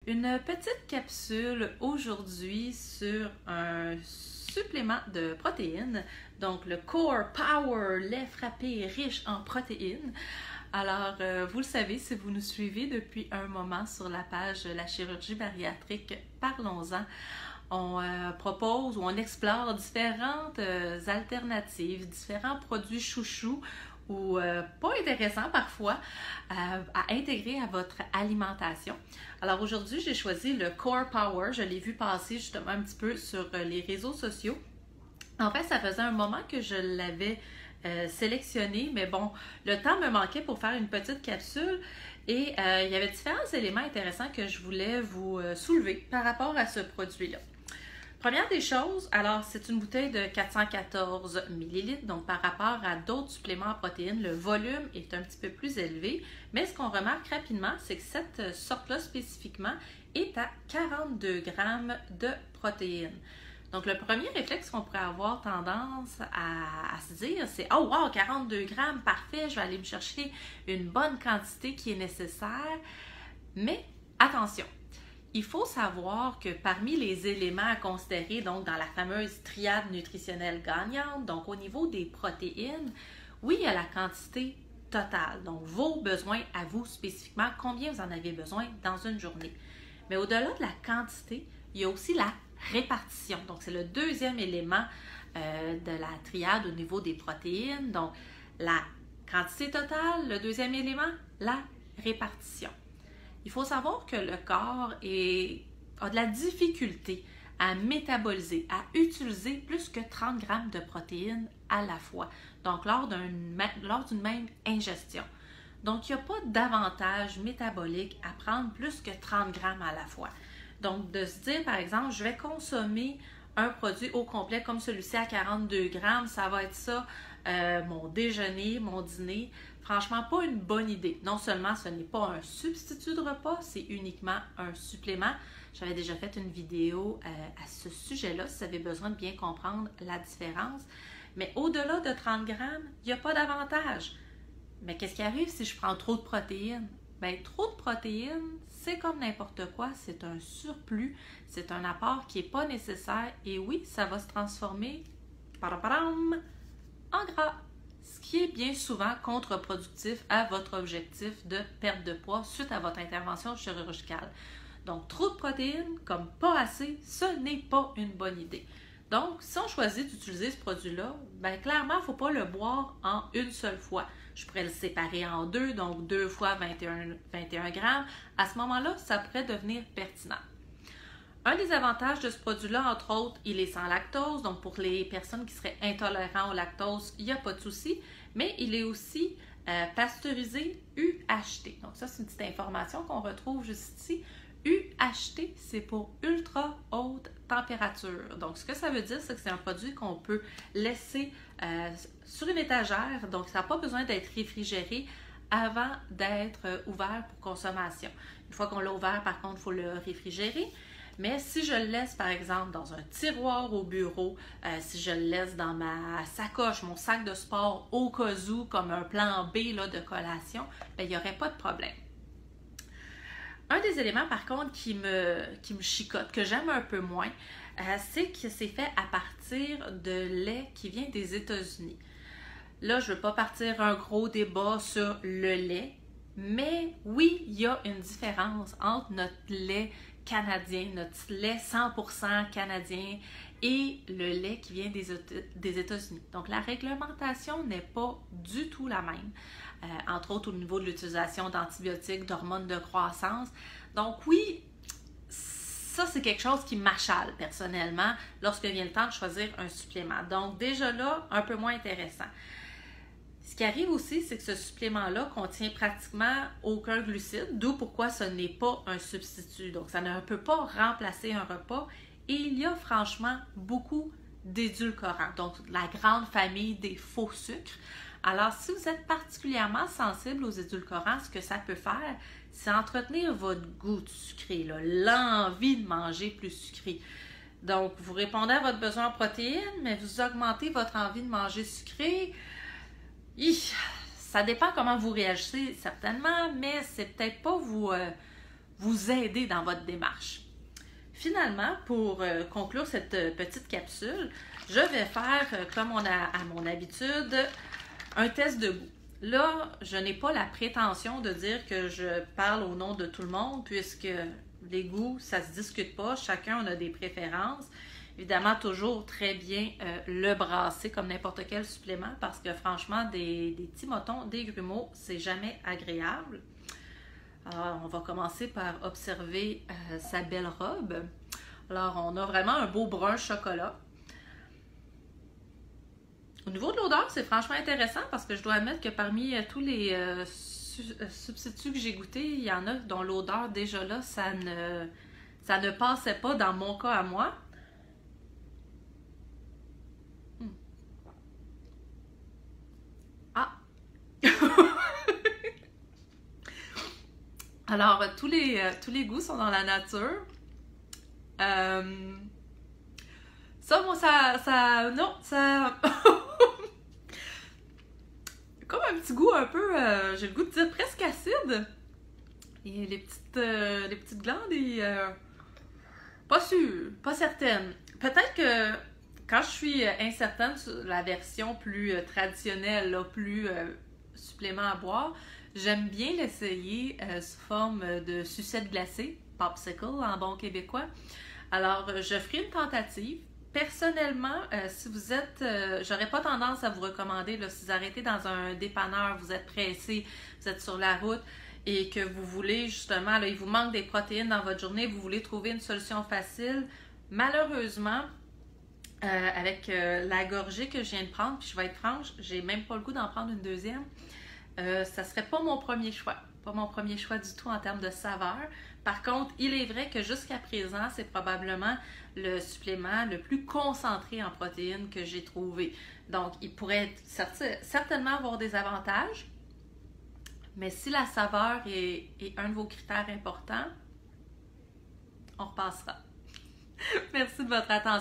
Une petite capsule aujourd'hui sur un supplément de protéines, donc le Core Power lait frappé riche en protéines. Alors, vous le savez, si vous nous suivez depuis un moment sur la page La chirurgie bariatrique, parlons-en. On propose ou on explore différentes alternatives, différents produits chouchous ou pas intéressants parfois à intégrer à votre alimentation. Alors aujourd'hui, j'ai choisi le Core Power. Je l'ai vu passer justement un petit peu sur les réseaux sociaux. En fait, ça faisait un moment que je l'avais sélectionné, mais bon, le temps me manquait pour faire une petite capsule et il y avait différents éléments intéressants que je voulais vous soulever par rapport à ce produit-là. Première des choses, alors c'est une bouteille de 414 ml, donc par rapport à d'autres suppléments en protéines, le volume est un petit peu plus élevé, mais ce qu'on remarque rapidement, c'est que cette sorte-là spécifiquement est à 42 grammes de protéines. Donc le premier réflexe qu'on pourrait avoir tendance à se dire, c'est « Oh wow, 42 grammes, parfait, je vais aller me chercher une bonne quantité qui est nécessaire. » Mais attention! Il faut savoir que parmi les éléments à considérer donc dans la fameuse triade nutritionnelle gagnante, donc au niveau des protéines, oui, il y a la quantité totale, donc vos besoins à vous spécifiquement, combien vous en avez besoin dans une journée. Mais au-delà de la quantité, il y a aussi la répartition. Donc, c'est le deuxième élément de la triade au niveau des protéines. Donc, la quantité totale, le deuxième élément, la répartition. Il faut savoir que le corps a de la difficulté à métaboliser, à utiliser plus que 30 grammes de protéines à la fois, donc lors d'une même ingestion. Donc, il n'y a pas d'avantage métabolique à prendre plus que 30 grammes à la fois. Donc, de se dire, par exemple, je vais consommer un produit au complet comme celui-ci à 42 grammes, ça va être ça, mon déjeuner, mon dîner. Franchement, pas une bonne idée. Non seulement ce n'est pas un substitut de repas, c'est uniquement un supplément. J'avais déjà fait une vidéo à ce sujet-là, si vous avez besoin de bien comprendre la différence. Mais au-delà de 30 grammes, il n'y a pas d'avantage. Mais qu'est-ce qui arrive si je prends trop de protéines? Bien, trop de protéines, c'est comme n'importe quoi, c'est un surplus, c'est un apport qui n'est pas nécessaire et oui, ça va se transformer en gras, ce qui est bien souvent contre-productif à votre objectif de perte de poids suite à votre intervention chirurgicale. Donc, trop de protéines comme pas assez, ce n'est pas une bonne idée. Donc, si on choisit d'utiliser ce produit-là, bien clairement, il ne faut pas le boire en une seule fois. Je pourrais le séparer en deux, donc 2 fois 21 grammes. À ce moment-là, ça pourrait devenir pertinent. Un des avantages de ce produit-là, entre autres, il est sans lactose. Donc, pour les personnes qui seraient intolérantes au lactose, il n'y a pas de souci. Mais il est aussi pasteurisé UHT. Donc, ça, c'est une petite information qu'on retrouve juste ici. UHT, c'est pour ultra haute température. Donc, ce que ça veut dire, c'est que c'est un produit qu'on peut laisser sur une étagère. Donc, ça n'a pas besoin d'être réfrigéré avant d'être ouvert pour consommation. Une fois qu'on l'a ouvert, par contre, il faut le réfrigérer. Mais si je le laisse, par exemple, dans un tiroir au bureau, si je le laisse dans ma sacoche, mon sac de sport au cas où, comme un plan B là, de collation, bien, il n'y aurait pas de problème. Un des éléments, par contre, qui me chicote, que j'aime un peu moins, c'est que c'est fait à partir de lait qui vient des États-Unis. Là, je ne veux pas partir un gros débat sur le lait, mais oui, il y a une différence entre notre lait canadien, notre lait 100% canadien et le lait qui vient des États-Unis. Donc, la réglementation n'est pas du tout la même, entre autres au niveau de l'utilisation d'antibiotiques, d'hormones de croissance. Donc, oui, ça, c'est quelque chose qui m'achale personnellement lorsque vient le temps de choisir un supplément. Donc, déjà là, un peu moins intéressant. Ce qui arrive aussi, c'est que ce supplément-là contient pratiquement aucun glucide, d'où pourquoi ce n'est pas un substitut. Donc, ça ne peut pas remplacer un repas. Et il y a franchement beaucoup d'édulcorants, donc la grande famille des faux sucres. Alors, si vous êtes particulièrement sensible aux édulcorants, ce que ça peut faire, c'est entretenir votre goût de sucré, l'envie de manger plus sucré. Donc, vous répondez à votre besoin en protéines, mais vous augmentez votre envie de manger sucré. Ça dépend comment vous réagissez, certainement, mais c'est peut-être pas vous vous aider dans votre démarche. Finalement, pour conclure cette petite capsule, je vais faire, comme on a à mon habitude, un test de goût. Là, je n'ai pas la prétention de dire que je parle au nom de tout le monde, puisque les goûts, ça se discute pas. Chacun a des préférences. Évidemment, toujours très bien le brasser comme n'importe quel supplément, parce que franchement, des petits motons, des grumeaux, c'est jamais agréable. Alors, on va commencer par observer sa belle robe. Alors, on a vraiment un beau brun chocolat. Au niveau de l'odeur, c'est franchement intéressant parce que je dois admettre que parmi tous les substituts que j'ai goûtés, il y en a dont l'odeur, déjà là, ça ne passait pas dans mon cas à moi. Ah! Alors, tous les goûts sont dans la nature. Ça, moi, non, ça... comme un petit goût un peu, j'ai le goût de dire presque acide. Et les petites glandes, pas sûre, pas certaine. Peut-être que quand je suis incertaine sur la version plus traditionnelle, là, plus supplément à boire, j'aime bien l'essayer sous forme de sucette glacée, popsicle en bon québécois. Alors, je ferai une tentative. Personnellement, si vous êtes, j'aurais pas tendance à vous recommander, là, si vous arrêtez dans un dépanneur, vous êtes pressé, vous êtes sur la route et que vous voulez justement, là, il vous manque des protéines dans votre journée, vous voulez trouver une solution facile, malheureusement, avec la gorgée que je viens de prendre, puis je vais être franche, j'ai même pas le goût d'en prendre une deuxième, ça serait pas mon premier choix. Pas mon premier choix du tout en termes de saveur. Par contre, il est vrai que jusqu'à présent, c'est probablement le supplément le plus concentré en protéines que j'ai trouvé. Donc, il pourrait certainement avoir des avantages, mais si la saveur est un de vos critères importants, on repassera. Merci de votre attention.